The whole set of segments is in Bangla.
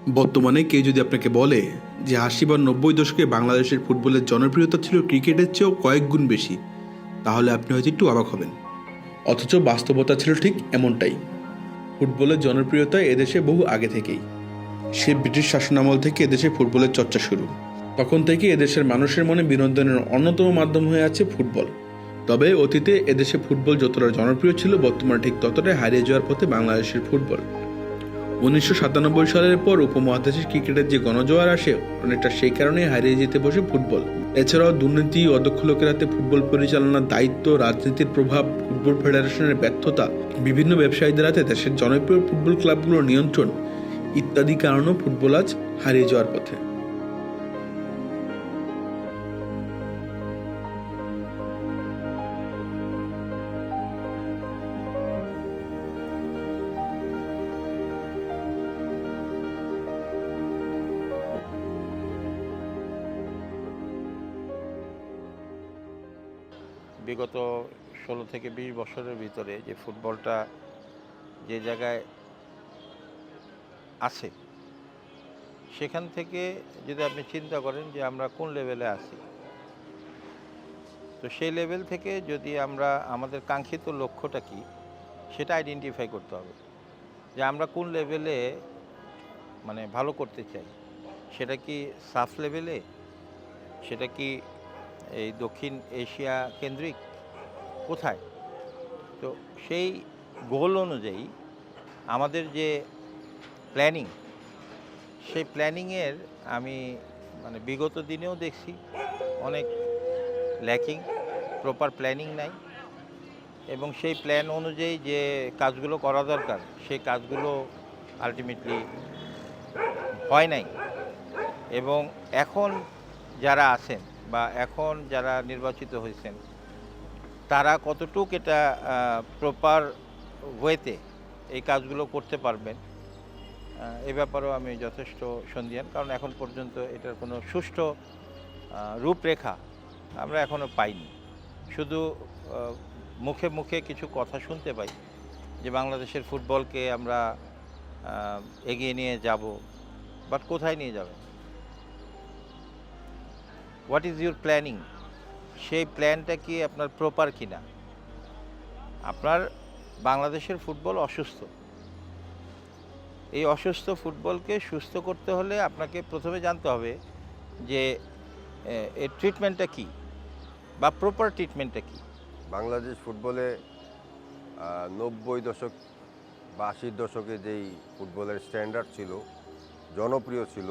বর্তমানে কেউ যদি আপনাকে বলে যে ৮০ বা ৯০ দশকে বাংলাদেশের ফুটবলের জনপ্রিয়তা ছিল ক্রিকেটের চেয়েও কয়েক গুণ বেশি, তাহলে আপনি হয়তো একটু অবাক হবেন। অথচ বাস্তবতা ছিল ঠিক এমনটাই। ফুটবলের জনপ্রিয়তা এদেশে বহু আগে থেকেই। সে ব্রিটিশ শাসনামল থেকে এদেশে ফুটবলের চর্চা শুরু। তখন থেকে এদেশের মানুষের মনে বিনোদনের অন্যতম মাধ্যম হয়ে আছে ফুটবল। তবে অতীতে এদেশে ফুটবল যতটা জনপ্রিয় ছিল, বর্তমানে ঠিক ততটাই হারিয়ে যাওয়ার পথে বাংলাদেশের ফুটবল। ১৯৯৭ সালের পর উপমহাদেশের ক্রিকেটের যে গণজোয়ার আসে, অনেকটা সেই কারণেই হারিয়ে যেতে বসে ফুটবল। এছাড়াও দুর্নীতি, অদক্ষ লোকের হাতে ফুটবল পরিচালনার দায়িত্ব, রাজনীতির প্রভাব, ফুটবল ফেডারেশনের ব্যর্থতা, বিভিন্ন ব্যবসায়ীদের হাতে দেশের জনপ্রিয় ফুটবল ক্লাবগুলোর নিয়ন্ত্রণ ইত্যাদি কারণেও ফুটবল আজ হারিয়ে যাওয়ার পথে। বিগত ১৬ থেকে ২০ বছরের ভিতরে যে ফুটবলটা যে জায়গায় আছে, সেখান থেকে যদি আপনি চিন্তা করেন যে আমরা কোন লেভেলে আছি, তো সেই লেভেল থেকে যদি আমরা আমাদের কাঙ্ক্ষিত লক্ষ্যটা কি সেটা আইডেন্টিফাই করতে হবে, যে আমরা কোন লেভেলে মানে ভালো করতে চাই। সেটা কি সাফ লেভেলে, সেটা কি এই দক্ষিণ এশিয়া কেন্দ্রিক, কোথায়? তো সেই গোল অনুযায়ী আমাদের যে প্ল্যানিং, সেই প্ল্যানিংয়ের আমি মানে বিগত দিনেও দেখছি অনেক ল্যাকিং, প্রপার প্ল্যানিং নাই, এবং সেই প্ল্যান অনুযায়ী যে কাজগুলো করা দরকার সেই কাজগুলো আলটিমেটলি হয় নাই। এবং এখন যারা আছেন বা এখন যারা নির্বাচিত হয়েছেন, তারা কতটুক এটা প্রপার ওয়েতে এই কাজগুলো করতে পারবেন, এ ব্যাপারেও আমি যথেষ্ট সন্দিহান। কারণ এখন পর্যন্ত এটার কোনো সুষ্ঠু রূপরেখা আমরা এখনও পাইনি। শুধু মুখে মুখে কিছু কথা শুনতে পাই যে বাংলাদেশের ফুটবলকে আমরা এগিয়ে নিয়ে যাব, বাট কোথায় নিয়ে যাবেন? What is your planning? সেই প্ল্যানটা কি আপনার প্রপার কিনা? আপনার বাংলাদেশের ফুটবল অসুস্থ। এই অসুস্থ ফুটবলকে সুস্থ করতে হলে আপনাকে প্রথমে জানতে হবে যে এর ট্রিটমেন্টটা কী বা প্রপার ট্রিটমেন্টটা কী। বাংলাদেশ ফুটবলে ৯০ দশক বা ৮০ দশকে যেই ফুটবলের স্ট্যান্ডার্ড ছিল, জনপ্রিয় ছিল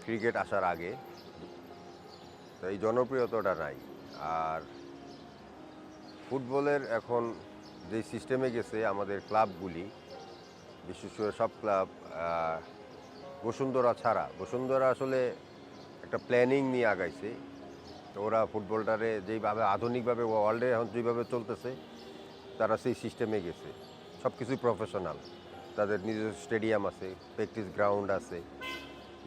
ক্রিকেট আসার আগে, তো এই জনপ্রিয়তাটা নাই। আর ফুটবলের এখন যে সিস্টেমে গেছে আমাদের ক্লাবগুলি, বিশেষ করে সব ক্লাব, বসুন্ধরা ছাড়া, বসুন্ধরা আসলে একটা প্ল্যানিং নিয়ে আগাইছে। তো ওরা ফুটবলটারে যেইভাবে আধুনিকভাবে ওয়ার্ল্ডে এখন যেভাবে চলতেছে, তারা সেই সিস্টেমে গেছে। সব কিছুই প্রফেশনাল, তাদের নিজস্ব স্টেডিয়াম আছে, প্র্যাকটিস গ্রাউন্ড আছে,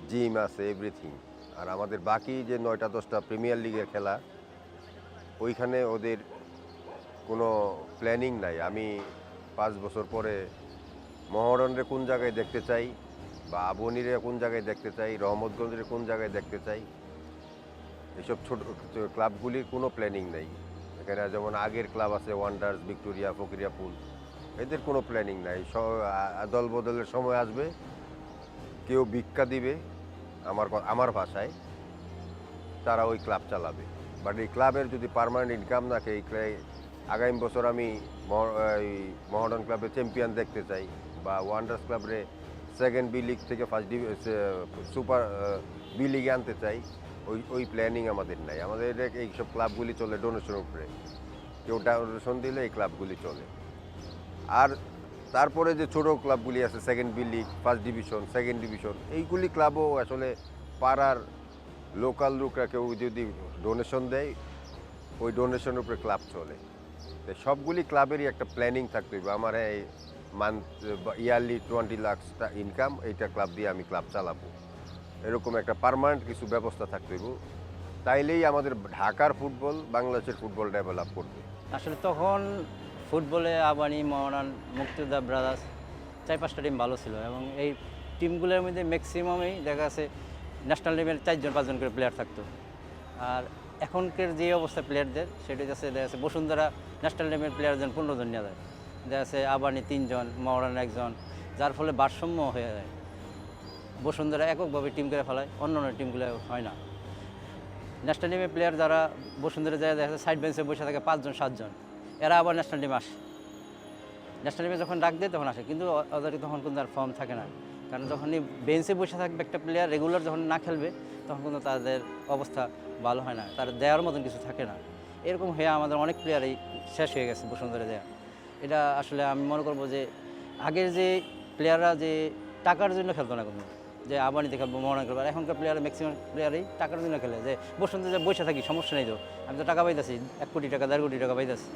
জিম আছে, এভরিথিং। আর আমাদের বাকি যে ৯টা-১০টা প্রিমিয়ার লিগের খেলা, ওইখানে ওদের কোনো প্ল্যানিং নাই। আমি ৫ বছর পরে মহরণরে কোন জায়গায় দেখতে চাই, বা আবনীরে কোন জায়গায় দেখতে চাই, রহমতগঞ্জের কোন জায়গায় দেখতে চাই, এইসব ছোট ক্লাবগুলির কোনো প্ল্যানিং নেই। এখানে যেমন আগের ক্লাব আছে ওয়ান্ডার্স, ভিক্টোরিয়া, ফকিরিয়াপুল, এদের কোনো প্ল্যানিং নাই। দল বদলের সময় আসবে, কেউ ভিক্ষা দিবে, আমার ভাষায় তারা ওই ক্লাব চালাবে। বাট এই ক্লাবের যদি পার্মানেন্ট ইনকাম না থাকে, আগামী বছর আমি মহাডন ক্লাবে চ্যাম্পিয়ন দেখতে চাই, বা ওয়ান্ডার্স ক্লাবরে সেকেন্ড বি লিগ থেকে ফার্স্ট সুপার বি লিগে আনতে চাই, ওই প্ল্যানিং আমাদের নাই। আমাদের এইসব ক্লাবগুলি চলে ডোনেশনের উপরে, কেউ ডোনেশন দিলে এই ক্লাবগুলি চলে। আর তারপরে যে ছোটো ক্লাবগুলি আছে, second B league, first division, second division, এইগুলি ক্লাবও আসলে পাড়ার লোকাল লোকরা কেউ যদি ডোনেশন দেয়, ওই ডোনেশনের উপরে ক্লাব চলে। তো সবগুলি ক্লাবেরই একটা প্ল্যানিং থাকতে হবে। আমার এই মান্থ ইয়ারলি 20 লাখ ইনকাম, এইটা ক্লাব দিয়ে আমি ক্লাব চালাবো, এরকম একটা পার্মানেন্ট কিছু ব্যবস্থা থাকতে হবে। তাইলেই আমাদের ঢাকার ফুটবল, বাংলাদেশের ফুটবল ডেভেলপ করবে। আসলে তখন ফুটবলে আবানি, মোহনবাগান, মুক্তিযোদ্ধা ব্রাদার্স ৪-৫টা টিম ভালো ছিল, এবং এই টিমগুলোর মধ্যে ম্যাক্সিমামই দেখা যাচ্ছে ন্যাশনাল লেভেল 4-5 করে প্লেয়ার থাকতো। আর এখনকার যে অবস্থা প্লেয়ারদের সেটা যাচ্ছে দেখা যাচ্ছে বসুন্ধরা ন্যাশনাল লেভেল প্লেয়ার যেন 15 জন নেওয়া যায়, দেখা যাচ্ছে আবানি 3 জন, মহারানা 1 জন, যার ফলে ভারসাম্য হয়ে যায়। বসুন্ধরা এককভাবে টিম করে ফেলায়, অন্য অন্য টিমগুলো হয় না। ন্যাশনাল টিমের প্লেয়ার যারা বসুন্ধরা যায় দেখা যাচ্ছে সাইড বেঞ্চে বসে থাকে 5 জন 7 জন, এরা আবার ন্যাশনাল টিমে আসে। ন্যাশনাল টিমে যখন ডাক দেয় তখন আসে, কিন্তু ওদের তখন কিন্তু আর ফর্ম থাকে না, কারণ যখনই বেঞ্চে বসে থাকবে একটা প্লেয়ার রেগুলার যখন না খেলবে তখন কিন্তু তাদের অবস্থা ভালো হয় না, তার দেওয়ার মতন কিছু থাকে না। এরকম হয়ে আমাদের অনেক প্লেয়ারই শেষ হয়ে গেছে বসুন্ধরা দেওয়া। এটা আসলে আমি মনে করবো যে আগের যে প্লেয়াররা যে টাকার জন্য খেলতো না কোনো, যে আবানিতে খেলবো মনে করবো, আর এখনকার প্লেয়ার ম্যাক্সিমাম প্লেয়ারই টাকার জন্য খেলে, যে বসুন্ধরা বসে থাকি সমস্যা নেই, তো আমি তো টাকা পাইতেছি 1 কোটি টাকা 1.5 কোটি টাকা পাইতেছি।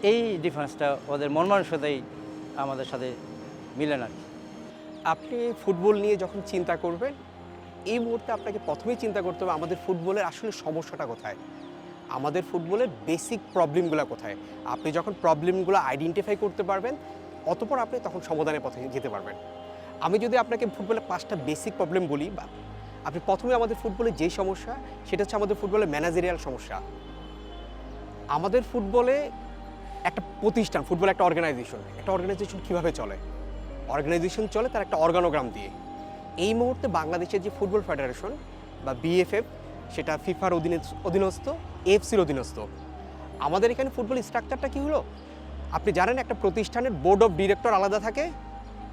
এই ডিফারেন্সটা ওদের মন মানসিকতাই আমাদের সাথে মিলে না। আপনি ফুটবল নিয়ে যখন চিন্তা করবেন, এই মুহূর্তে আপনাকে প্রথমেই চিন্তা করতে হবে আমাদের ফুটবলের আসলে সমস্যাটা কোথায়, আমাদের ফুটবলের বেসিক প্রবলেমগুলো কোথায়। আপনি যখন প্রবলেমগুলো আইডেন্টিফাই করতে পারবেন, অতঃপর আপনি তখন সমাধানের পথে যেতে পারবেন। আমি যদি আপনাকে ফুটবলের 5টা বেসিক প্রবলেম বলি, বা আপনি প্রথমে আমাদের ফুটবলের যেই সমস্যা সেটা হচ্ছে আমাদের ফুটবলের ম্যানেজারিয়াল সমস্যা। আমাদের ফুটবলে একটা প্রতিষ্ঠান, ফুটবল একটা অর্গানাইজেশন কীভাবে চলে? অর্গানাইজেশন চলে তার একটা অর্গানোগ্রাম দিয়ে। এই মুহূর্তে বাংলাদেশের যে ফুটবল ফেডারেশন বা বিএফএফ, সেটা ফিফার অধীনস্থ, এফসির অধীনস্থ। আমাদের এখানে ফুটবল স্ট্রাকচারটা কী হলো? আপনি জানেন একটা প্রতিষ্ঠানের বোর্ড অফ ডিরেক্টর আলাদা থাকে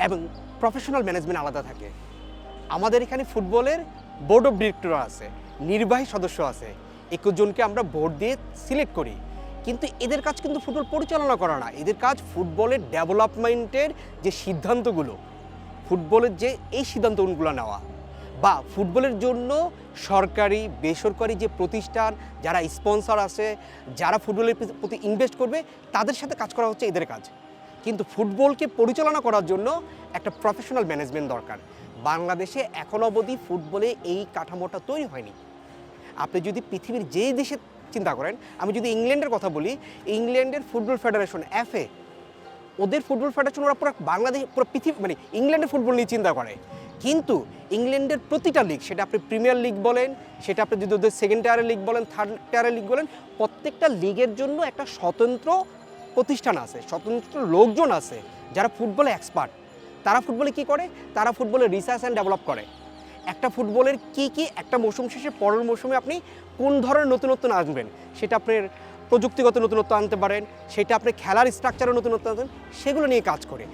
এবং প্রফেশনাল ম্যানেজমেন্ট আলাদা থাকে। আমাদের এখানে ফুটবলের বোর্ড অফ ডিরেক্টর আছে, নির্বাহী সদস্য আছে, 21 জনকে আমরা ভোট দিয়ে সিলেক্ট করি, কিন্তু এদের কাজ কিন্তু ফুটবল পরিচালনা করা না। এদের কাজ ফুটবলের ডেভেলপমেন্টের যে সিদ্ধান্তগুলো, ফুটবলের যে এই সিদ্ধান্তগুলো নেওয়া, বা ফুটবলের জন্য সরকারি বেসরকারি যে প্রতিষ্ঠান, যারা স্পন্সর আছে, যারা ফুটবলের প্রতি ইনভেস্ট করবে, তাদের সাথে কাজ করা হচ্ছে এদের কাজ। কিন্তু ফুটবলকে পরিচালনা করার জন্য একটা প্রফেশনাল ম্যানেজমেন্ট দরকার। বাংলাদেশে এখন অবধি ফুটবলে এই কাঠামোটা তৈরি হয়নি। আপনি যদি পৃথিবীর যেই দেশে চিন্তা করেন, আমি যদি ইংল্যান্ডের কথা বলি, ইংল্যান্ডের ফুটবল ফেডারেশন এফএ, ওদের ফুটবল ফেডারেশন ওরা পুরো বাংলাদেশ, পুরো পৃথিবী মানে ইংল্যান্ডের ফুটবল নিয়ে চিন্তা করে। কিন্তু ইংল্যান্ডের প্রতিটা লিগ, সেটা আপনি প্রিমিয়ার লিগ বলেন, সেটা আপনি যদি ওদের সেকেন্ড টায়ারের লিগ বলেন, থার্ড টায়ারের লিগ বলেন, প্রত্যেকটা লিগের জন্য একটা স্বতন্ত্র প্রতিষ্ঠান আছে, স্বতন্ত্র লোকজন আছে যারা ফুটবলে এক্সপার্ট। তারা ফুটবলে কি করে? তারা ফুটবলে রিসার্চ অ্যান্ড ডেভেলপ করে। একটা ফুটবলের কি একটা মৌসুম শেষে পরের মৌসুমে আপনি কোন ধরনের নতুনত্ব আনবেন, সেটা আপনার প্রযুক্তিগত নতুনত্ব আনতে পারেন, সেটা আপনি খেলার স্ট্রাকচারের নতুনত্ব আনতেন, সেগুলো নিয়ে কাজ করে।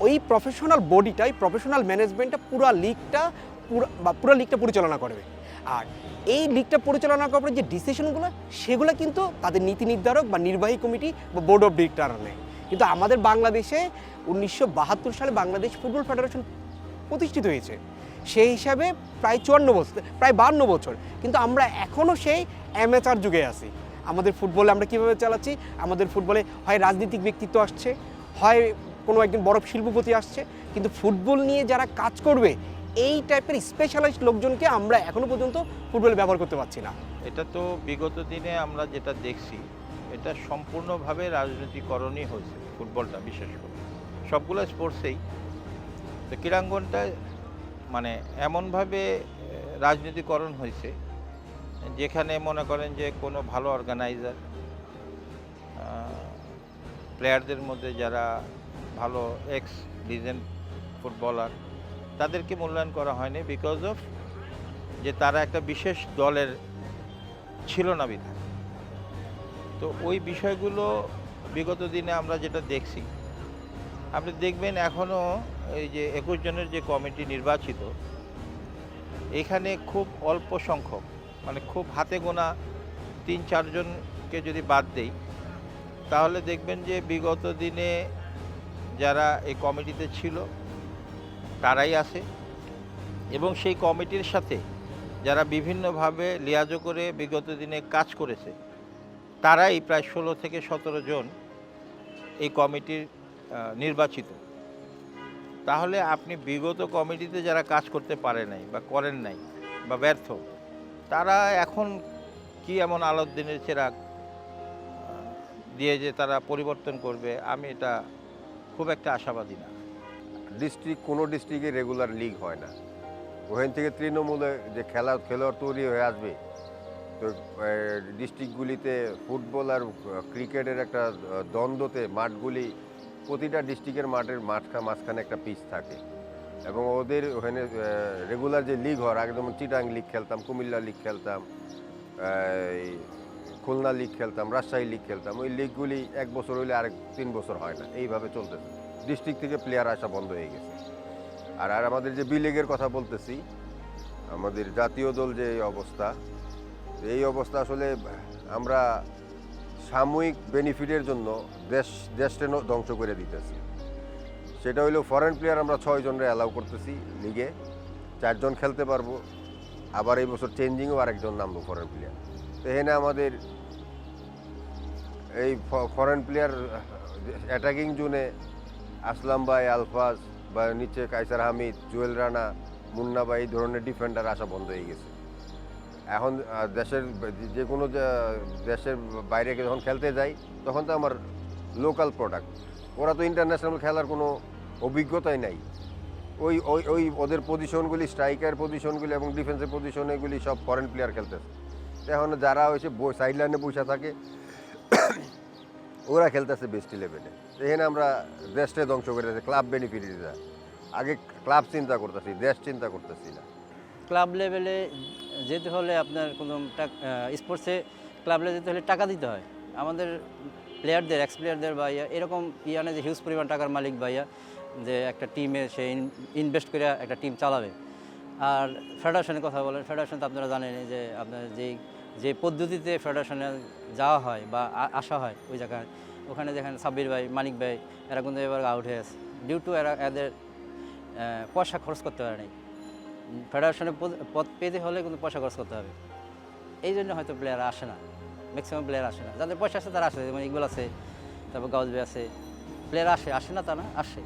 ওই প্রফেশনাল বডিটাই, প্রফেশনাল ম্যানেজমেন্টটা পুরো লিগটা পরিচালনা করবে। আর এই লিগটা পরিচালনা করার যে ডিসিশনগুলো, সেগুলো কিন্তু তাদের নীতি নির্ধারক বা নির্বাহী কমিটি বা বোর্ড অফ ডিরেক্টর নেয়। কিন্তু আমাদের বাংলাদেশে 1972 সালে বাংলাদেশ ফুটবল ফেডারেশন প্রতিষ্ঠিত হয়েছে। সেই হিসাবে প্রায় 52 বছর, কিন্তু আমরা এখনও সেই অ্যামেচার যুগে আছি। আমাদের ফুটবলে আমরা কীভাবে চালাচ্ছি? আমাদের ফুটবলে হয় রাজনৈতিক ব্যক্তিত্ব আসছে, হয় কোনো একজন বড় শিল্পপতি আসছে, কিন্তু ফুটবল নিয়ে যারা কাজ করবে এই টাইপের স্পেশালাইজড লোকজনকে আমরা এখনও পর্যন্ত ফুটবলে ব্যবহার করতে পারছি না। এটা তো বিগত দিনে আমরা যেটা দেখছি, এটা সম্পূর্ণভাবে রাজনীতিকরণই হয়েছে ফুটবলটা, বিশেষ করে সবগুলো স্পোর্টসেই। তো ক্রীড়াঙ্গনটা মানে এমনভাবে রাজনীতিকরণ হয়েছে, যেখানে মনে করেন যে কোনো ভালো অর্গানাইজার, প্লেয়ারদের মধ্যে যারা ভালো এক্স লিজেন্ড ফুটবলার, তাদেরকে মূল্যায়ন করা হয়নি, বিকজ অফ যে তারা একটা বিশেষ দলের ছিল না বিধান। তো ওই বিষয়গুলো বিগত দিনে আমরা যেটা দেখছি, আপনি দেখবেন এখনও এই যে 21 জনের যে কমিটি নির্বাচিত, এখানে খুব অল্প সংখ্যক, মানে খুব হাতে গোনা 3-4 জনকে যদি বাদ দেই, তাহলে দেখবেন যে বিগত দিনে যারা এই কমিটিতে ছিল তারাই আছে, এবং সেই কমিটির সাথে যারা বিভিন্নভাবে লিয়াজো করে বিগত দিনে কাজ করেছে, তারাই প্রায় 16 থেকে 17 জন এই কমিটির নির্বাচিত। তাহলে আপনি বিগত কমিটিতে যারা কাজ করতে পারে নাই বা করেন নাই বা ব্যর্থ, তারা এখন কি এমন আলাউদ্দিনের চেরাগ দিয়ে যে তারা পরিবর্তন করবে, আমি এটা খুব একটা আশাবাদী না। কোনো ডিস্ট্রিক্টে রেগুলার লিগ হয় না। ওখান থেকে তৃণমূলে যে খেলোয়াড় তৈরি হয়ে আসবে, তো ডিস্ট্রিক্টগুলিতে ফুটবল আর ক্রিকেটের একটা দ্বন্দ্বতে মাঠগুলি প্রতিটা ডিস্ট্রিক্টের মাঝখানে একটা পিচ থাকে এবং ওদের ওখানে রেগুলার যে লিগ হয়, আগে যেমন চিটাং লিগ খেলতাম, কুমিল্লা লিগ খেলতাম, খুলনা লিগ খেলতাম, রাজশাহী লিগ খেলতাম, ওই লিগগুলি 1 বছর হইলে আরেক 3 বছর হয় না, এইভাবে চলতেছে। ডিস্ট্রিক্ট থেকে প্লেয়ার আসা বন্ধ হয়ে গেছে। আর আমাদের যে বি লিগের কথা বলতেছি, আমাদের জাতীয় দল যে এই অবস্থা আসলে আমরা সাময়িক বেনিফিটের জন্য দেশটা ধ্বংস করে দিতেছি। সেটা হইলো ফরেন প্লেয়ার আমরা 6 জনরে অ্যালাউ করতেছি লিগে, 4 জন খেলতে পারবো, আবার এই বছর চেঞ্জিংও আরেকজন নামবো ফরেন প্লেয়ার। তো এখানে আমাদের এই ফরেন প্লেয়ার অ্যাটাকিং জোনে আসলাম ভাই, আলফাজ বা নিচে কাইসার হামিদ, জুয়েল রানা, মুন্না ভাই, এই ধরনের ডিফেন্ডার আসা বন্ধ হয়ে গেছে। এখন দেশের যে কোনো দেশের বাইরে যখন খেলতে যাই তখন তো আমার লোকাল প্রোডাক্ট, ওরা তো ইন্টারন্যাশনাল খেলার কোনো অভিজ্ঞতাই নাই। ওই ওই ওই ওদের পজিশনগুলি, স্ট্রাইকার পজিশনগুলি এবং ডিফেন্সের পজিশনগুলি সব ফরেন প্লেয়ার খেলতেছে। এখন যারা হয়েছে সাইড লাইনে বসে থাকে ওরা খেলতেছে বেস্ট 11-এ। এখানে আমরা দেশটা ধ্বংস করে দিয়েছি, ক্লাব বেনিফিটরা। আগে ক্লাব চিন্তা করতেছি, দেশ চিন্তা করতেছি না। ক্লাব লেভেলে যেতে হলে আপনার কোনো স্পোর্টসে ক্লাব লেভেলে যেতে হলে টাকা দিতে হয়। আমাদের প্লেয়ারদের, এক্স প্লেয়ারদের ভাইয়া এরকম ইয়ানে যে হিউজ পরিমাণ টাকার মালিক ভাইয়া, যে একটা টিমে সে ইনভেস্ট করে একটা টিম চালাবে। আর ফেডারেশনের কথা বলেন, ফেডারেশন তো আপনারা জানেন যে আপনার যে পদ্ধতিতে ফেডারেশনে যাওয়া হয় বা আসা হয় ওই জায়গায়, ওখানে দেখেন সাব্বির ভাই, মানিক ভাই এরা কিন্তু এবার আউট হয়ে আছে ডিউ টু এদের পয়সা খরচ করতে পারে নাই। ফেডারেশনে পদ পেতে হলে কিন্তু পয়সা খরচ করতে হবে, এই জন্য হয়তো প্লেয়ার আসে না, ম্যাক্সিমাম প্লেয়ার আসে না। যাদের পয়সা আছে তারা আসে, যেমন ইকবাল আছে, তারপর গাউজবে আছে, প্লেয়ার আসে না তা না, আসে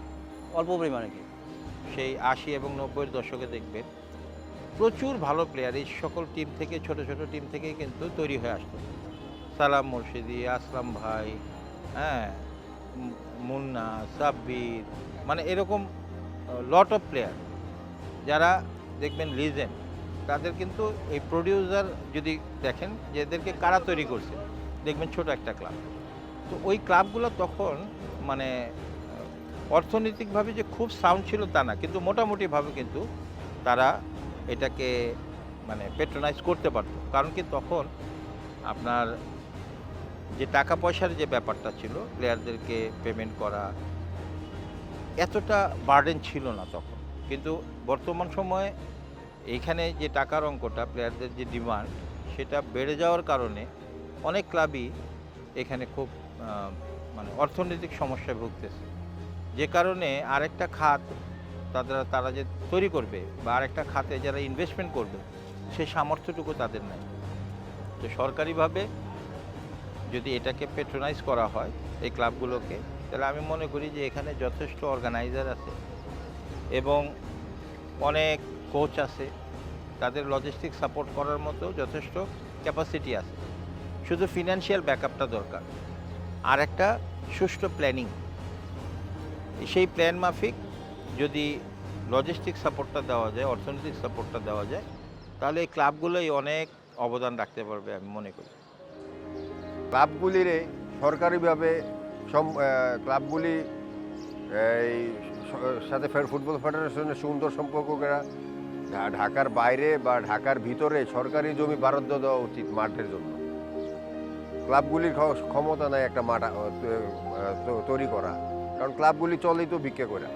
অল্প পরিমাণে। কি সেই 80 এবং 90-এর দশকে দেখবেন প্রচুর ভালো প্লেয়ার এই সকল টিম থেকে, ছোট ছোট টিম থেকে কিন্তু তৈরি হয়ে আসতো। সালাম মুর্শিদি, আসলাম ভাই, হ্যাঁ, মুন্না, সাব্বির, মানে এরকম লট অফ প্লেয়ার যারা দেখবেন লিজেন্ড। তাদের কিন্তু এই প্রডিউসার যদি দেখেন যে এদেরকে কারা তৈরি করছে, দেখবেন ছোট একটা ক্লাব। তো ওই ক্লাবগুলো তখন মানে অর্থনৈতিকভাবে যে খুব সাউন্ড ছিল তা না, কিন্তু মোটামুটিভাবে কিন্তু তারা এটাকে মানে পেট্রোনাইজ করতে পারতো। কারণ কি তখন আপনার যে টাকা পয়সার যে ব্যাপারটা ছিল, প্লেয়ারদেরকে পেমেন্ট করা এতটা বার্ডেন ছিল না তখন। কিন্তু বর্তমান সময়ে এইখানে যে টাকার অঙ্কটা, প্লেয়ারদের যে ডিমান্ড, সেটা বেড়ে যাওয়ার কারণে অনেক ক্লাবই এখানে খুব মানে অর্থনৈতিক সমস্যায় ভুগতেছে। যে কারণে আরেকটা খাত তারা যে তৈরি করবে বা আরেকটা খাতে যারা ইনভেস্টমেন্ট করবে, সেই সামর্থ্যটুকু তাদের নাই। তো সরকারিভাবে যদি এটাকে পেট্রোনাইজ করা হয় এই ক্লাবগুলোকে, তাহলে আমি মনে করি যে এখানে যথেষ্ট অর্গানাইজার আছে এবং অনেক কোচ আছে, তাদের লজিস্টিক সাপোর্ট করার মতো যথেষ্ট ক্যাপাসিটি আছে। শুধু ফিনান্সিয়াল ব্যাকআপটা দরকার, আর একটা সুষ্ঠু প্ল্যানিং। সেই প্ল্যান মাফিক যদি লজিস্টিক সাপোর্টটা দেওয়া যায়, অর্থনৈতিক সাপোর্টটা দেওয়া যায়, তাহলে এই ক্লাবগুলোই অনেক অবদান রাখতে পারবে আমি মনে করি। ক্লাবগুলির সরকারিভাবে ক্লাবগুলি এই সাথে ফুটবল ফেডারেশনের সুন্দর সম্পর্ক করা, ঢাকার বাইরে বা ঢাকার ভিতরে সরকারি জমি বরাদ্দ দেওয়া উচিত মাঠের জন্য। ক্লাবগুলির ক্ষমতা নাই একটা মাঠ তৈরি করা, কারণ ক্লাবগুলি চলেই তো ভিক্ষা করে।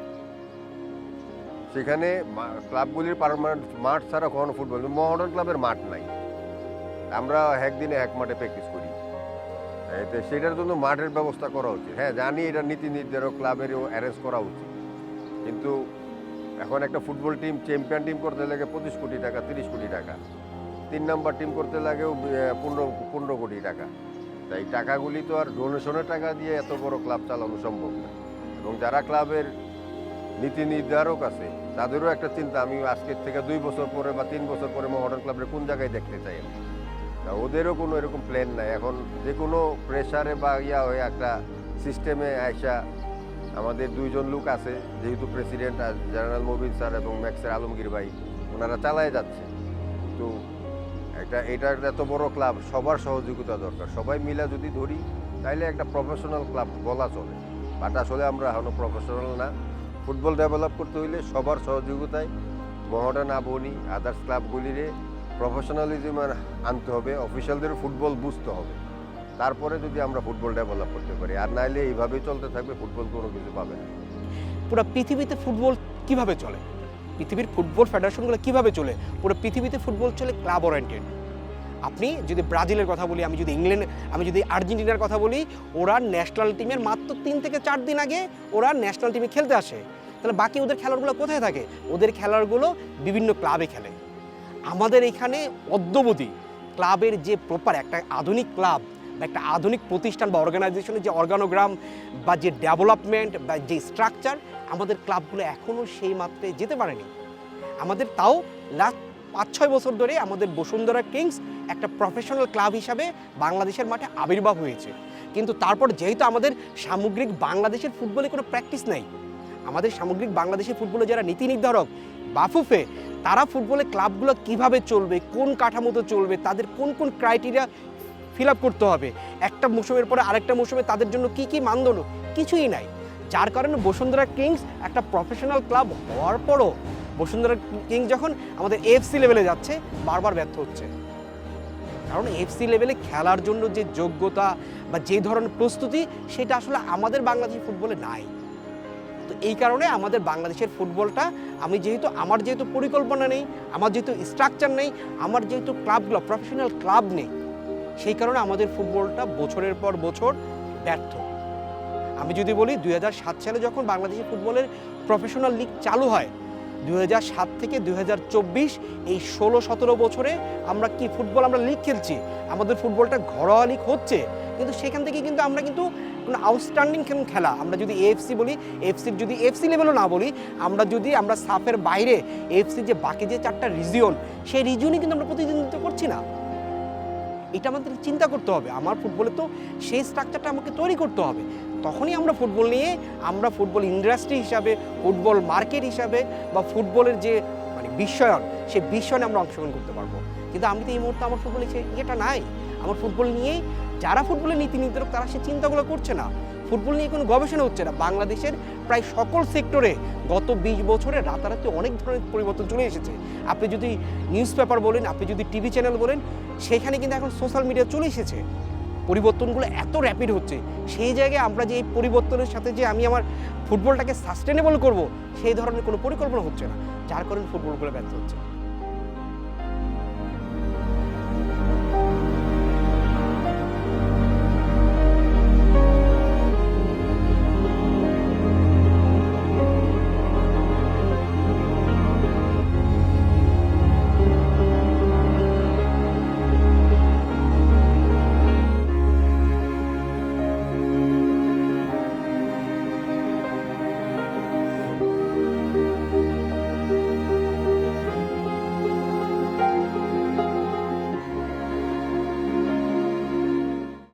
সেখানে ক্লাবগুলির পার্মানেন্ট মাঠ ছাড়া কখনো ফুটবল, মহাডার্ন ক্লাবের মাঠ নাই, আমরা একদিনে এক মাঠে প্র্যাকটিস করি। সেটার জন্য মাঠের ব্যবস্থা করা উচিত। হ্যাঁ, জানি এটা নীতি নির্ধারক ক্লাবেরও অ্যারেঞ্জ করা উচিত, কিন্তু এখন একটা ফুটবল টিম চ্যাম্পিয়ন টিম করতে লাগে 25 কোটি টাকা, 30 কোটি টাকা, 3 নাম্বার টিম করতে লাগেও 15 কোটি টাকা। তাই টাকাগুলি তো আর ডোনেশনের টাকা দিয়ে এত বড় ক্লাব চালানো সম্ভব না। এবং যারা ক্লাবের নীতি নির্ধারক আছে তাদেরও একটা চিন্তা, আমি আজকের থেকে 2 বছর পরে বা 3 বছর পরে মহাডার্ন ক্লাবের কোন জায়গায় দেখতে চাই। ওদেরও কোনো এরকম প্ল্যান নাই। এখন যে কোনো প্রেশারে বা হয়ে একটা সিস্টেমে আইসা আমাদের 2 জন লোক আছে, যেহেতু প্রেসিডেন্ট আর জেনারেল মবিন স্যার এবং ম্যাক্সের আলমগীর ভাই ওনারা চালায় যাচ্ছে। কিন্তু এটা এত বড় ক্লাব, সবার সহযোগিতা দরকার। সবাই মিলে যদি ধরি তাইলে একটা প্রফেশনাল ক্লাব বলা চলে, বাট আসলে আমরা এখনও প্রফেশনাল না। ফুটবল ডেভেলপ করতে হইলে সবার সহযোগিতায় মহডার্ন আবনি আদার্স ক্লাবগুলিরে প্রফেশনালিজম আনতে হবে, অফিসিয়ালদের ফুটবল বুঝতে হবে, তারপরে যদি আমরা ফুটবল ডেভেলপ করতে পারি। আর নাইলে এইভাবেই চলতে থাকবে, ফুটবল কোনো কিছু পাবে না। পুরো পৃথিবীতে ফুটবল কিভাবে চলে, পৃথিবীর ফুটবল ফেডারেশনগুলো কিভাবে চলে? পুরো পৃথিবীতে ফুটবল চলে ক্লাব ওরিয়েন্টেড। আপনি যদি ব্রাজিলের কথা বলি, আমি যদি ইংল্যান্ড, আমি যদি আর্জেন্টিনার কথা বলি, ওরা ন্যাশনাল টিমের মাত্র 3 থেকে 4 দিন আগে ওরা ন্যাশনাল টিমে খেলতে আসে। তাহলে বাকি ওদের খেলাগুলো কোথায় থাকে? ওদের খেলাগুলো বিভিন্ন ক্লাবে খেলে। আমাদের এখানে অদ্যাবধি ক্লাবের যে প্রপার একটা আধুনিক ক্লাব বা একটা আধুনিক প্রতিষ্ঠান বা অর্গানাইজেশনের যে অর্গানোগ্রাম বা যে ডেভেলপমেন্ট বা যে স্ট্রাকচার, আমাদের ক্লাবগুলো এখনও সেই মাত্রায় যেতে পারেনি। আমাদের তাও লাস্ট 5-6 বছর ধরে আমাদের বসুন্ধরা কিংস একটা প্রফেশনাল ক্লাব হিসাবে বাংলাদেশের মাঠে আবির্ভাব হয়েছে। কিন্তু তারপর যেহেতু আমাদের সামগ্রিক বাংলাদেশের ফুটবলে কোনো প্র্যাকটিস নাই, আমাদের সামগ্রিক বাংলাদেশের ফুটবলে যারা নীতি নির্ধারক বাফুফে, তারা ফুটবলে ক্লাবগুলো কিভাবে চলবে, কোন কাঠামোতে চলবে, তাদের কোন কোন ক্রাইটেরিয়া ফিল আপ করতে হবে, একটা মৌসুমের পরে আরেকটা মৌসুমে তাদের জন্য কি কি মানদণ্ড, কিছুই নাই। যার কারণে বসুন্ধরা কিংস একটা প্রফেশনাল ক্লাব হওয়ার পরও বসুন্ধরা কিংস যখন আমাদের এফসি লেভেলে যাচ্ছে বারবার ব্যর্থ হচ্ছে। কারণ এফসি লেভেলে খেলার জন্য যে যোগ্যতা বা যে ধরনের প্রস্তুতি, সেটা আসলে আমাদের বাংলাদেশের ফুটবলে নাই। তো এই কারণে আমাদের বাংলাদেশের ফুটবলটা, আমার যেহেতু পরিকল্পনা নেই, আমার যেহেতু স্ট্রাকচার নেই, আমার যেহেতু ক্লাবগুলো প্রফেশনাল ক্লাব নেই, সেই কারণে আমাদের ফুটবলটা বছরের পর বছর ব্যর্থ। আমি যদি বলি 2007 সালে যখন বাংলাদেশের ফুটবলের প্রফেশনাল লিগ চালু হয়, 2007 থেকে 2024 এই 16-17 বছরে আমরা কি ফুটবল আমরা লিগ খেলছি, আমাদের ফুটবলটা ঘরোয়া লিগ হচ্ছে, কিন্তু সেখান থেকে কিন্তু আমরা কিন্তু কোনো আউটস্ট্যান্ডিং খেলা, আমরা যদি এএফসি বলি, এফসির যদি এফসি লেভেলও না বলি, আমরা সাফের বাইরে এএফসি যে বাকি যে 4টা রিজিয়ন, সেই রিজিয়নই কিন্তু আমরা প্রতিনিধিত্ব করছি না। এটা আমাদের চিন্তা করতে হবে। আমার ফুটবলে তো সেই স্ট্রাকচারটা আমাকে তৈরি করতে হবে, তখনই আমরা ফুটবল নিয়ে, আমরা ফুটবল ইন্ডাস্ট্রি হিসাবে, ফুটবল মার্কেট হিসাবে বা ফুটবলের যে বিশ্বায়ন, সেই বিশ্বায়নে আমরা অংশগ্রহণ করতে পারবো। কিন্তু আমি তো এই মুহূর্তে আমার ফুটবলে এটা নাই। আমার ফুটবল নিয়েই যারা ফুটবলের নীতি নির্ধারক, তারা সে চিন্তাগুলো করছে না। ফুটবল নিয়ে কোনো গবেষণা হচ্ছে না। বাংলাদেশের প্রায় সকল সেক্টরে গত 20 বছরে রাতারাতি অনেক ধরনের পরিবর্তন চলে এসেছে। আপনি যদি নিউজ পেপার বলেন, আপনি যদি টিভি চ্যানেল বলেন, সেখানে কিন্তু এখন সোশ্যাল মিডিয়া চলে এসেছে। পরিবর্তনগুলো এত র্যাপিড হচ্ছে, সেই জায়গায় আমরা যে এই পরিবর্তনের সাথে যে আমি আমার ফুটবলটাকে সাস্টেনেবল করব, সেই ধরনের কোনো পরিকল্পনা হচ্ছে না, যার কারণে ফুটবলগুলো ব্যর্থ হচ্ছে।